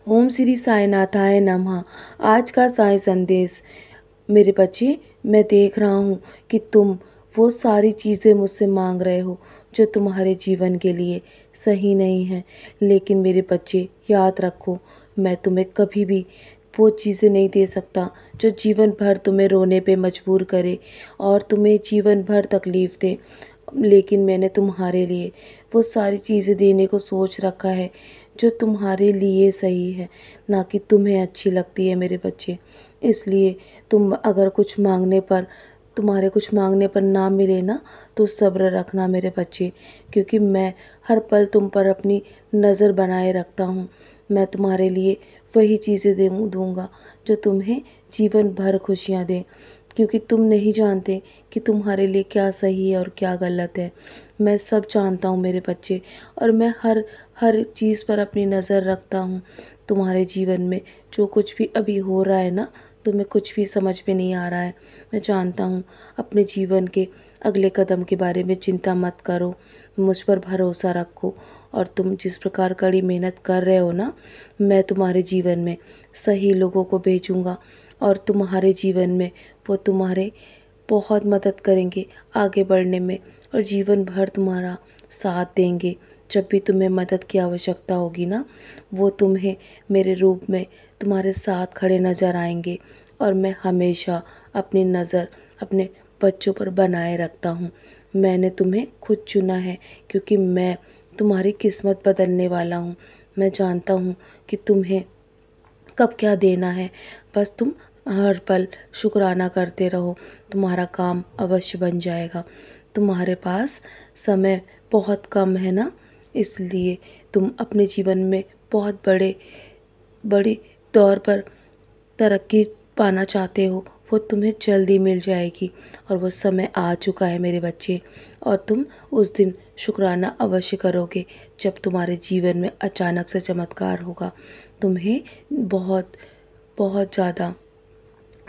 ओम श्री साईनाथाय नमः। आज का साई संदेश। मेरे बच्चे, मैं देख रहा हूँ कि तुम वो सारी चीज़ें मुझसे मांग रहे हो जो तुम्हारे जीवन के लिए सही नहीं है। लेकिन मेरे बच्चे, याद रखो, मैं तुम्हें कभी भी वो चीज़ें नहीं दे सकता जो जीवन भर तुम्हें रोने पे मजबूर करे और तुम्हें जीवन भर तकलीफ़ दे। लेकिन मैंने तुम्हारे लिए वो सारी चीज़ें देने को सोच रखा है जो तुम्हारे लिए सही है, ना कि तुम्हें अच्छी लगती है मेरे बच्चे। इसलिए तुम अगर कुछ मांगने पर तुम्हारे कुछ मांगने पर ना मिले ना, तो सब्र रखना मेरे बच्चे, क्योंकि मैं हर पल तुम पर अपनी नज़र बनाए रखता हूँ। मैं तुम्हारे लिए वही चीज़ें दूँगा जो तुम्हें जीवन भर खुशियाँ दें, क्योंकि तुम नहीं जानते कि तुम्हारे लिए क्या सही है और क्या गलत है। मैं सब जानता हूँ मेरे बच्चे, और मैं हर हर चीज़ पर अपनी नज़र रखता हूँ। तुम्हारे जीवन में जो कुछ भी अभी हो रहा है ना, तुम्हें कुछ भी समझ में नहीं आ रहा है। मैं जानता हूँ। अपने जीवन के अगले कदम के बारे में चिंता मत करो, मुझ पर भरोसा रखो। और तुम जिस प्रकार कड़ी मेहनत कर रहे हो ना, मैं तुम्हारे जीवन में सही लोगों को भेजूँगा और तुम्हारे जीवन में वो तुम्हारे बहुत मदद करेंगे आगे बढ़ने में, और जीवन भर तुम्हारा साथ देंगे। जब भी तुम्हें मदद की आवश्यकता होगी ना, वो तुम्हें मेरे रूप में तुम्हारे साथ खड़े नज़र आएंगे। और मैं हमेशा अपनी नज़र अपने बच्चों पर बनाए रखता हूँ। मैंने तुम्हें खुद चुना है, क्योंकि मैं तुम्हारी किस्मत बदलने वाला हूँ। मैं जानता हूँ कि तुम्हें कब क्या देना है। बस तुम हर पल शुक्राना करते रहो, तुम्हारा काम अवश्य बन जाएगा। तुम्हारे पास समय बहुत कम है ना, इसलिए तुम अपने जीवन में बहुत बड़ी तौर पर तरक्की पाना चाहते हो, वो तुम्हें जल्दी मिल जाएगी। और वो समय आ चुका है मेरे बच्चे, और तुम उस दिन शुक्राना अवश्य करोगे जब तुम्हारे जीवन में अचानक से चमत्कार होगा। तुम्हें बहुत बहुत ज़्यादा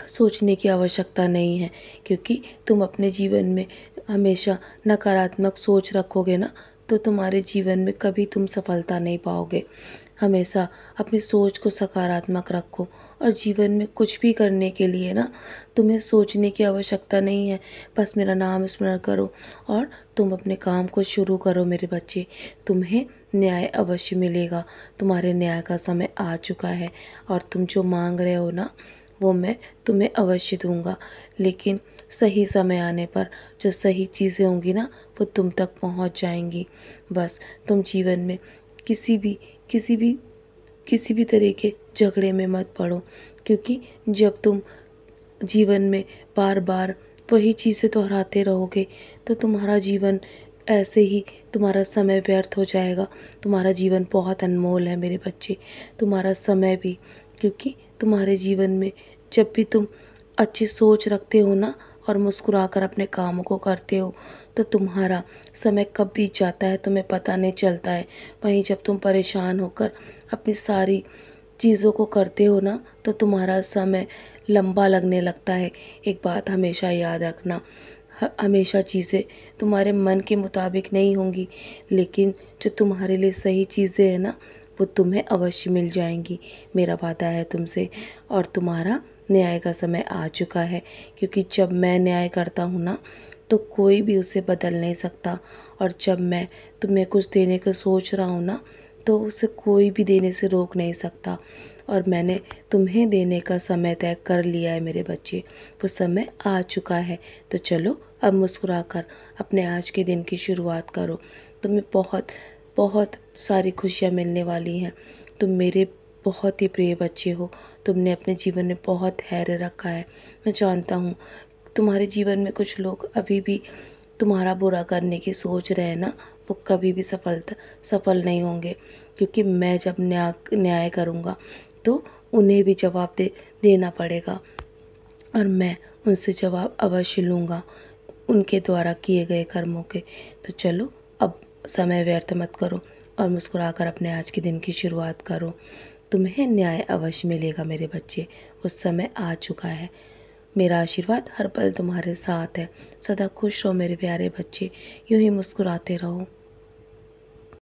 सोचने की आवश्यकता नहीं है, क्योंकि तुम अपने जीवन में हमेशा नकारात्मक सोच रखोगे ना, तो तुम्हारे जीवन में कभी तुम सफलता नहीं पाओगे। हमेशा अपनी सोच को सकारात्मक रखो, और जीवन में कुछ भी करने के लिए ना, तुम्हें सोचने की आवश्यकता नहीं है। बस मेरा नाम स्मरण करो और तुम अपने काम को शुरू करो मेरे बच्चे। तुम्हें न्याय अवश्य मिलेगा। तुम्हारे न्याय का समय आ चुका है, और तुम जो मांग रहे हो ना, वो मैं तुम्हें अवश्य दूंगा। लेकिन सही समय आने पर जो सही चीज़ें होंगी ना, वो तुम तक पहुंच जाएंगी। बस तुम जीवन में किसी भी किसी भी किसी भी तरह के झगड़े में मत पड़ो, क्योंकि जब तुम जीवन में बार बार वही चीज़ें दोहराते रहोगे, तो तुम्हारा जीवन ऐसे ही तुम्हारा समय व्यर्थ हो जाएगा। तुम्हारा जीवन बहुत अनमोल है मेरे बच्चे, तुम्हारा समय भी, क्योंकि तुम्हारे जीवन में जब भी तुम अच्छी सोच रखते हो ना और मुस्कुराकर अपने कामों को करते हो, तो तुम्हारा समय कब बीत जाता है तुम्हें पता नहीं चलता है। वहीं जब तुम परेशान होकर अपनी सारी चीज़ों को करते हो ना, तो तुम्हारा समय लंबा लगने लगता है। एक बात हमेशा याद रखना, हमेशा चीज़ें तुम्हारे मन के मुताबिक नहीं होंगी, लेकिन जो तुम्हारे लिए सही चीज़ें हैं ना, वो तुम्हें अवश्य मिल जाएंगी। मेरा वादा है तुमसे। और तुम्हारा न्याय का समय आ चुका है, क्योंकि जब मैं न्याय करता हूँ ना, तो कोई भी उसे बदल नहीं सकता। और जब मैं तुम्हें कुछ देने का सोच रहा हूँ ना, तो उसे कोई भी देने से रोक नहीं सकता। और मैंने तुम्हें देने का समय तय कर लिया है मेरे बच्चे, वो समय आ चुका है। तो चलो अब मुस्कुराकर अपने आज के दिन की शुरुआत करो। तुम्हें बहुत बहुत सारी खुशियाँ मिलने वाली हैं। तुम मेरे बहुत ही प्रिय बच्चे हो। तुमने अपने जीवन में बहुत धैर्य रखा है। मैं जानता हूँ तुम्हारे जीवन में कुछ लोग अभी भी तुम्हारा बुरा करने की सोच रहे हैं ना, वो कभी भी सफल नहीं होंगे, क्योंकि मैं जब न्याय करूँगा तो उन्हें भी जवाब देना पड़ेगा, और मैं उनसे जवाब अवश्य लूँगा उनके द्वारा किए गए कर्मों के। तो चलो अब समय व्यर्थ मत करो और मुस्कुराकर अपने आज के दिन की शुरुआत करो। तुम्हें न्याय अवश्य मिलेगा मेरे बच्चे, उस समय आ चुका है। मेरा आशीर्वाद हर पल तुम्हारे साथ है। सदा खुश रहो मेरे प्यारे बच्चे, यूं ही मुस्कुराते रहो।